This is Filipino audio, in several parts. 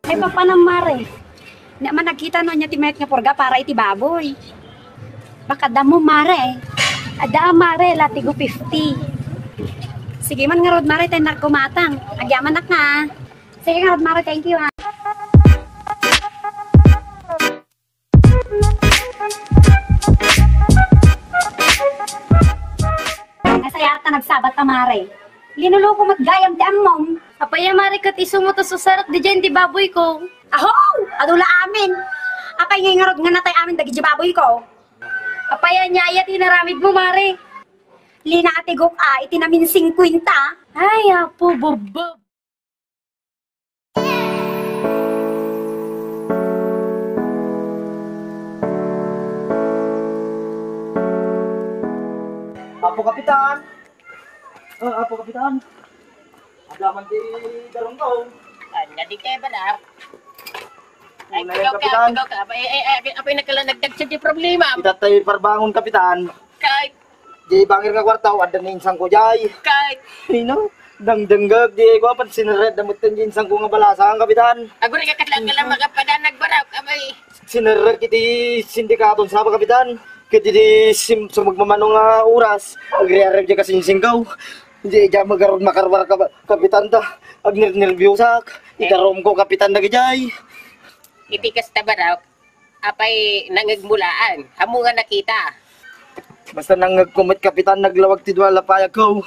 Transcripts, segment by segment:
Ay papanang mare. Na man nagkita no nya timet nga porga para iti baboy. Baka damo mare. Ada mare latigo 50. Sige man nga rod mare tay narkomatang. Agyaman nak nga. Sige nga rod mare, thank you ha. Nasaya ata nagsabat ta mare. Linuloko mat gayam ti ammom. Apaya mari kat iso mo to susarat di dyan di baboy ko. Aho! Adula amin. Apay ngay nga rod nga natay amin dagi baboy ko. Apaya niya ayat inaramid mo mari. Lina atigok iti namin 50. Ay, apo, bobob. Apo Kapitan. Apo Kapitan. Agaman di darong ko. Anya di kaya ba na? Ay, Una pagaw yung Kapitan. ka. Apay nagkalanagdag sa di problema. Itatay parbangon Kapitan. Kahit, Di bangir nga kwartaw, ada na insang ko jay. kahit, Hino? Dangdanggag, di ko apan sinared damot yung insang ko nga balasang Kapitan. aguri ka katlang magapadanag barap. Abay, Sinared kiti sindikaton sa Kapitan. Kiti di sumagmamano nga oras. Agri-arab di kasinsing ko. Di dyan magaroon makarwar Kapitan ta. Agnir-nervyosak. Ikarom ko Kapitan na gijay. itikas ta barap. Apay nangagmulaan. Hamo nga nakita. Basta nang nagkumit Kapitan, naglawag ti duwala payag ko.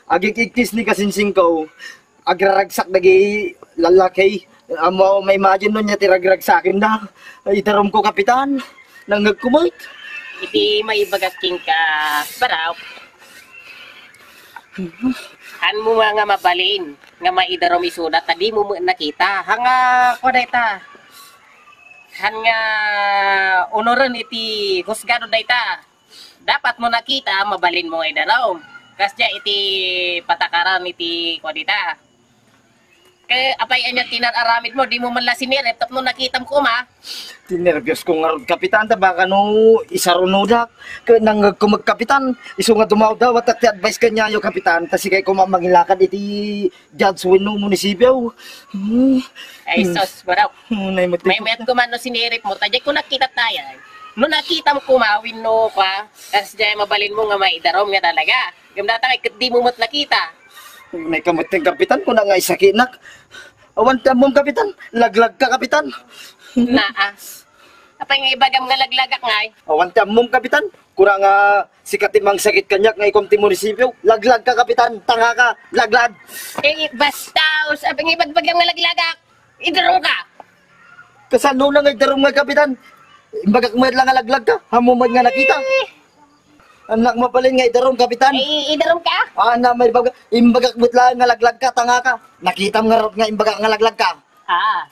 Agikikis ni kasinsing ko. Agraragsak nagi lalaki. Amo may imagine nun niya tiragragsakin na. Itarom ko Kapitan. Nang nagkumit. Iti may bagaking ka barap. Han mo nga mabalin. Nga maidarom isunat. Tadi mo nakita. Hanga ko dayta. Han nga onoran iti husgado dayta. Dapat mo nakita, mabalin mo ay darom. Kasya iti patakaran iti kwadita. Kaya apay anya tinararamid mo, di mo man la sinirep, tapno nakitam ko ma. Tinervyos ko nga ron Kapitan. Ta baka no isarunodak. Kaya nang nagkumag Kapitan. Iso nga dumaw daw. At advice kanya yo Kapitan. Kasi kay kumamangilakad iti Judge Wino Munisipyo. Ay sos, baraw. May May met ko man no sinirep mo, tadya ko nakita tayo. No nakita mo kumawin no pa, kasya mabalin mo nga maidarom nga talaga. Gamdata kay di mo mat nakita. May kamuting Kapitan. Kung na nga isakinak. Awan tamom Kapitan. Laglag ka Kapitan. Naa. Apay nga ibagam nga laglagak ngay. Awan tamom Kapitan. Kurang nga sikatimang sakit kanyak nga ikom ti munisipyo. Laglag ka Kapitan. Tanga ka. Laglag. Eh, basta, apay nga ibagbagam nga laglagak. Idarom ka. Kasano na nga itarong nga Kapitan. Imbagak mo lang nga laglag ka. Hamumad nga nakita. Anak mapalin nga itarong Kapitan. Eh, idarom ka. Ana may baga. Imbagak mo lang nga laglag ka. Tanga ka. Nakita mo nga ron nga imbagak nga laglag ka. Ah,